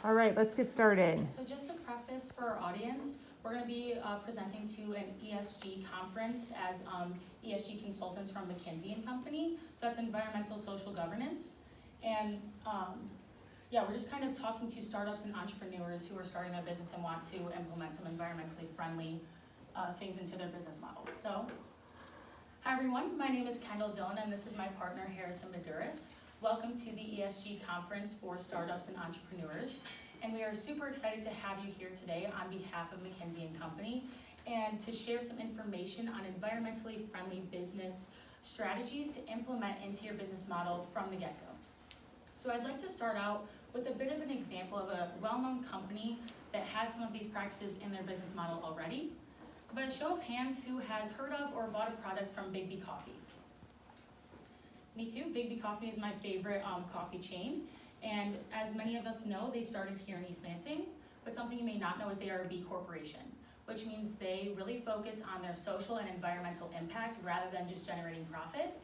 All right, let's get started. So just a preface for our audience, we're going to be presenting to an ESG conference as ESG consultants from McKinsey & Company. So that's environmental social governance. And yeah, we're just kind of talking to startups and entrepreneurs who are starting their business and want to implement some environmentally friendly things into their business models. So, hi everyone, my name is Kendall Dillon and this is my partner Harrison Maduris. Welcome to the ESG conference for startups and entrepreneurs. And we are super excited to have you here today on behalf of McKinsey & Company and to share some information on environmentally friendly business strategies to implement into your business model from the get-go. So I'd like to start out with a bit of an example of a well-known company that has some of these practices in their business model already. So by a show of hands, who has heard of or bought a product from Big B Coffee? Me too. Big B Coffee is my favorite coffee chain. And as many of us know, they started here in East Lansing, but something you may not know is they are a B Corporation, which means they really focus on their social and environmental impact rather than just generating profit.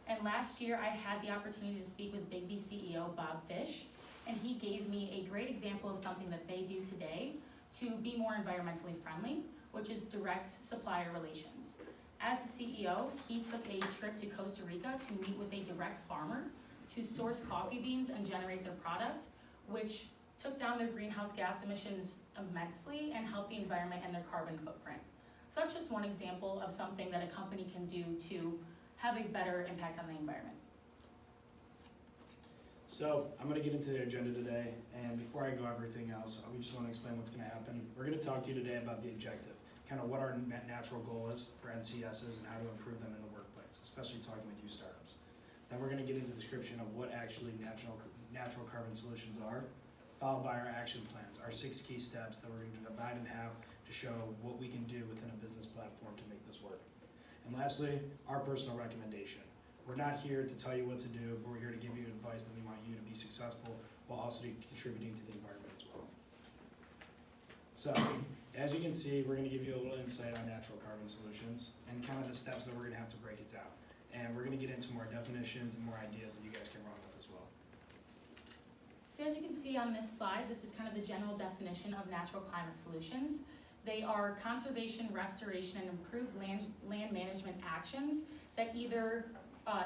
And last year, I had the opportunity to speak with Big B CEO Bob Fish, and he gave me a great example of something that they do today to be more environmentally friendly, which is direct supplier relations. As the CEO, he took a trip to Costa Rica to meet with a direct farmer to source coffee beans and generate their product, which took down their greenhouse gas emissions immensely and helped the environment and their carbon footprint. So that's just one example of something that a company can do to have a better impact on the environment. So I'm going to get into the agenda today, and before I go everything else, we just want to explain what's going to happen. We're going to talk to you today about the objective, kind of what our natural goal is for NCSs and how to improve them in the workplace, especially talking with you startups. Then we're going to get into the description of what actually natural carbon solutions are, followed by our action plans, our 6 key steps that we're going to divide in half to show what we can do within a business platform to make this work. And lastly, our personal recommendation. We're not here to tell you what to do, but we're here to give you advice that we want you to be successful while also contributing to the environment as well. So, as you can see, we're going to give you a little insight on natural carbon solutions and kind of the steps that we're going to have to break it down. And we're going to get into more definitions and more ideas that you guys can run with as well. So as you can see on this slide, this is kind of the general definition of natural climate solutions. They are conservation, restoration, and improved land management actions that either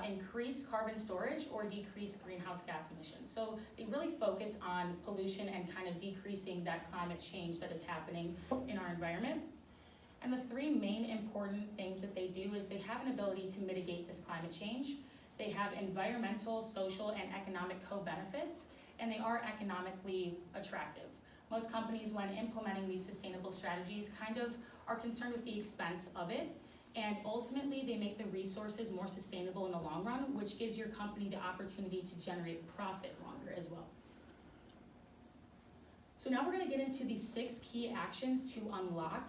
increase carbon storage or decrease greenhouse gas emissions. So they really focus on pollution and kind of decreasing that climate change that is happening in our environment. And the 3 main important things that they do is they have an ability to mitigate this climate change. They have environmental, social, and economic co-benefits, and they are economically attractive. Most companies, when implementing these sustainable strategies, kind of are concerned with the expense of it, and ultimately they make the resources more sustainable in the long run, which gives your company the opportunity to generate profit longer as well. So now we're going to get into the 6 key actions to unlock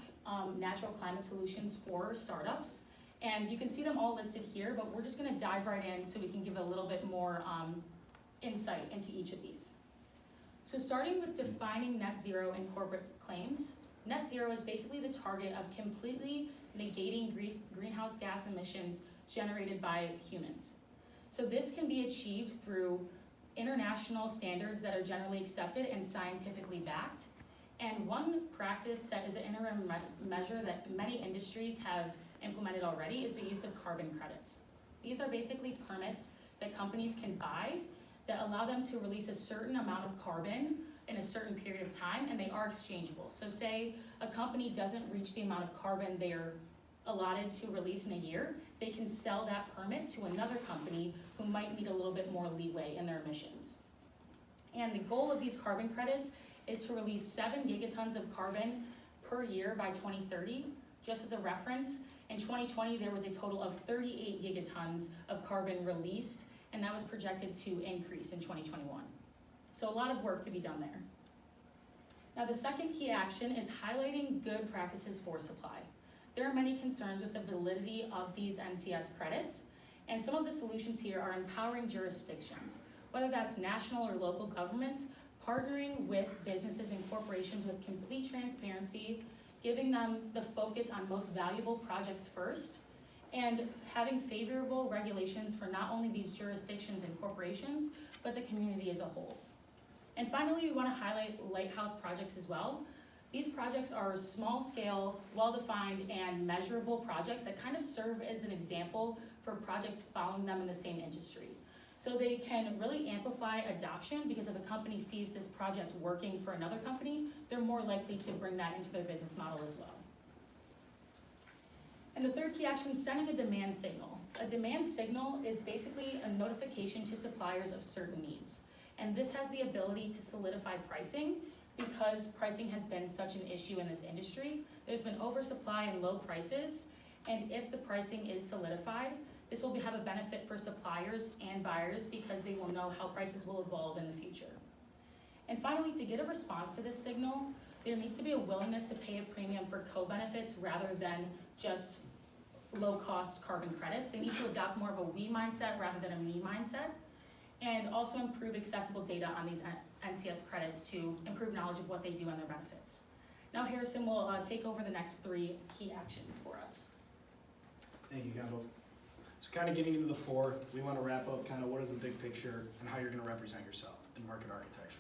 natural climate solutions for startups. And you can see them all listed here, but we're just going to dive right in so we can give a little bit more insight into each of these. So starting with defining net zero in corporate claims, net zero is basically the target of completely negating greenhouse gas emissions generated by humans. So this can be achieved through international standards that are generally accepted and scientifically backed. And one practice that is an interim measure that many industries have implemented already is the use of carbon credits. These are basically permits that companies can buy that allow them to release a certain amount of carbon in a certain period of time, and they are exchangeable. So say a company doesn't reach the amount of carbon they are allotted to release in a year, they can sell that permit to another company who might need a little bit more leeway in their emissions. And the goal of these carbon credits is to release 7 gigatons of carbon per year by 2030. Just as a reference, in 2020 there was a total of 38 gigatons of carbon released, and that was projected to increase in 2021. So a lot of work to be done there. Now the second key action is highlighting good practices for supply. There are many concerns with the validity of these NCS credits, and some of the solutions here are empowering jurisdictions, whether that's national or local governments, partnering with businesses and corporations with complete transparency, giving them the focus on most valuable projects first, and having favorable regulations for not only these jurisdictions and corporations, but the community as a whole. And finally, we want to highlight lighthouse projects as well. These projects are small scale, well-defined, and measurable projects that kind of serve as an example for projects following them in the same industry. So they can really amplify adoption, because if a company sees this project working for another company, they're more likely to bring that into their business model as well. And the third key action is sending a demand signal. A demand signal is basically a notification to suppliers of certain needs. And this has the ability to solidify pricing, because pricing has been such an issue in this industry. There's been oversupply and low prices, and if the pricing is solidified, this will have a benefit for suppliers and buyers, because they will know how prices will evolve in the future. And finally, to get a response to this signal, there needs to be a willingness to pay a premium for co-benefits rather than just low-cost carbon credits. They need to adopt more of a we mindset rather than a me mindset, and also improve accessible data on these NCS credits to improve knowledge of what they do and their benefits. Now Harrison will take over the next 3 key actions for us. Thank you, Kendall. So kind of getting into the 4, we want to wrap up kind of what is the big picture and how you're going to represent yourself in market architecture.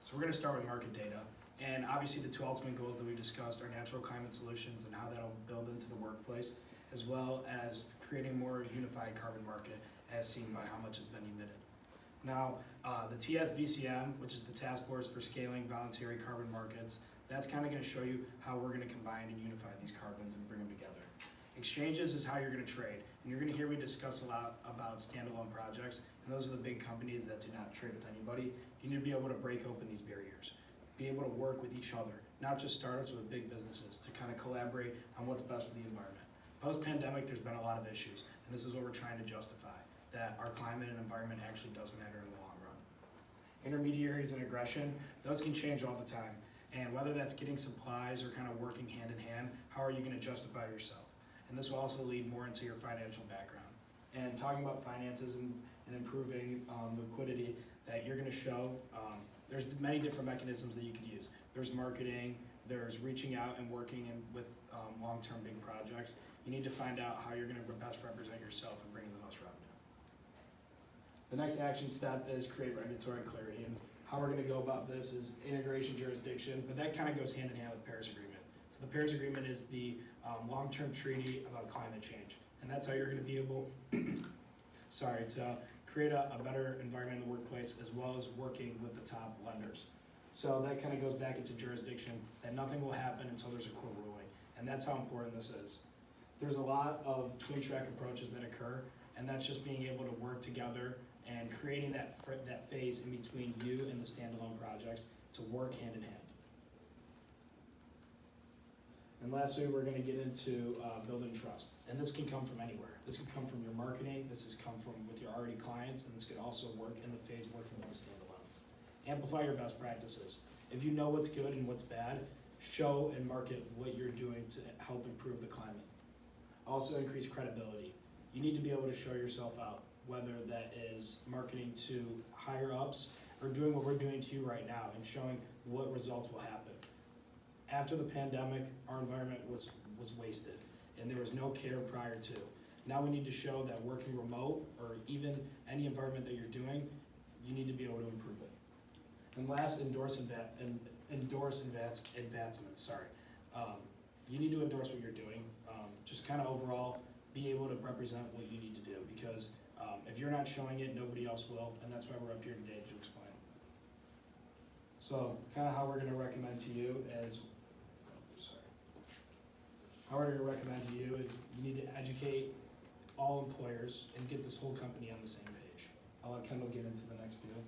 So we're going to start with market data. And obviously the 2 ultimate goals that we discussed are natural climate solutions and how that'll build into the workplace, as well as creating more unified carbon market as seen by how much has been emitted. Now, the TSVCM, which is the Task Force for Scaling Voluntary Carbon Markets, that's kind of going to show you how we're going to combine and unify these carbons and bring them together. Exchanges is how you're going to trade, and you're going to hear me discuss a lot about standalone projects, and those are the big companies that do not trade with anybody. You need to be able to break open these barriers, be able to work with each other, not just startups, but big businesses, to kind of collaborate on what's best for the environment. Post-pandemic, there's been a lot of issues, and this is what we're trying to justify, that our climate and environment actually does matter in the long run. Intermediaries and aggression, those can change all the time. And whether that's getting supplies or kind of working hand in hand, how are you going to justify yourself? And this will also lead more into your financial background. And talking about finances and improving liquidity that you're going to show, there's many different mechanisms that you can use. There's marketing, there's reaching out and working with long-term big projects. You need to find out how you're going to best represent yourself and bring in the most revenue. The next action step is create regulatory clarity, and how we're going to go about this is integration jurisdiction, but that kind of goes hand in hand with the Paris Agreement. So the Paris Agreement is the long-term treaty about climate change, and that's how you're going to be able to create a better environment in the workplace, as well as working with the top lenders. So that kind of goes back into jurisdiction, that nothing will happen until there's a court ruling, and that's how important this is. There's a lot of twin track approaches that occur, and that's just being able to work together and creating that phase in between you and the standalone projects to work hand in hand. And lastly, we're going to get into building trust. And this can come from anywhere. This can come from your marketing, this has come from with your already clients, and this could also work in the phase working with the standalones. Amplify your best practices. If you know what's good and what's bad, show and market what you're doing to help improve the climate. Also increase credibility. You need to be able to show yourself out, whether that is marketing to higher ups or doing what we're doing to you right now and showing what results will happen. After the pandemic, our environment was wasted and there was no care prior to. Now we need to show that working remote or even any environment that you're doing, you need to be able to improve it. And last, endorse advancements. You need to endorse what you're doing. Just kind of overall be able to represent what you need to do, because if you're not showing it, nobody else will, and that's why we're up here today to explain. So kind of how we're going to recommend to you is, you need to educate all employers and get this whole company on the same page. I'll let Kendall get into the next view.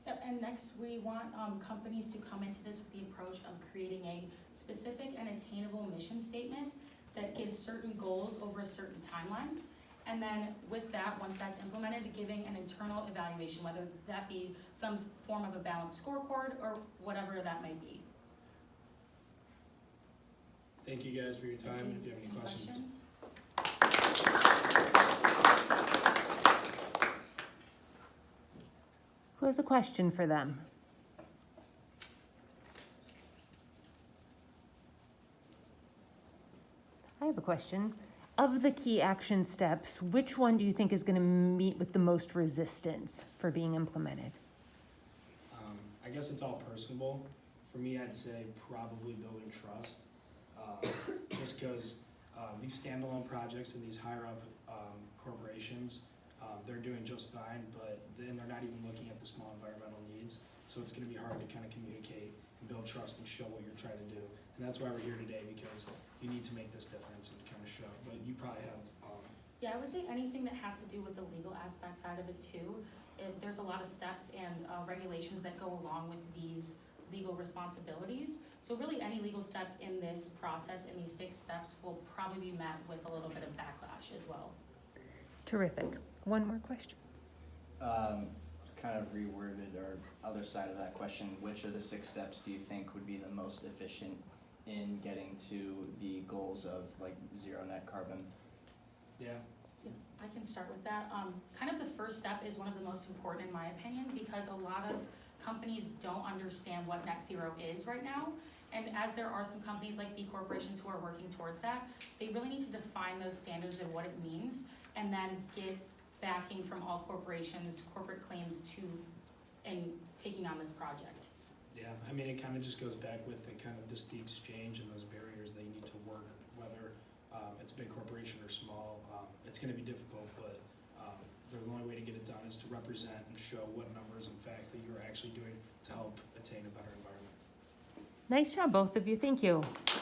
Yep, and next we want companies to come into this with the approach of creating a specific and attainable mission statement that gives certain goals over a certain timeline. And then with that, once that's implemented, giving an internal evaluation, whether that be some form of a balanced scorecard or whatever that might be. Thank you guys for your time, and if you have any questions. Who has a question for them? I have a question. Of the key action steps, which one do you think is going to meet with the most resistance for being implemented? I guess it's all personable. For me, I'd say probably building trust. Just because these standalone projects and these higher up corporations, they're doing just fine, but then they're not even looking at the small environmental needs. So it's going to be hard to kind of communicate and build trust and show what you're trying to do. And that's why we're here today, because you need to make this difference and kind of show. But you probably have. Yeah, I would say anything that has to do with the legal aspect side of it too. There's a lot of steps and regulations that go along with these legal responsibilities. So really any legal step in this process, in these 6 steps, will probably be met with a little bit of backlash as well. Terrific. One more question. Kind of reworded or other side of that question, which of the 6 steps do you think would be the most efficient in getting to the goals of like zero net carbon? Yeah. Yeah, I can start with that. Kind of the first step is one of the most important in my opinion, because a lot of companies don't understand what net zero is right now. And as there are some companies like B corporations who are working towards that, they really need to define those standards and what it means, and then get backing from all corporations, corporate claims to, and taking on this project. Yeah, I mean, it kind of just goes back with the kind of the exchange and those barriers that you need to work, whether it's a big corporation or small. It's going to be difficult, but the only way to get it done is to represent and show what numbers and facts that you're actually doing to help attain a better environment. Nice job, both of you. Thank you.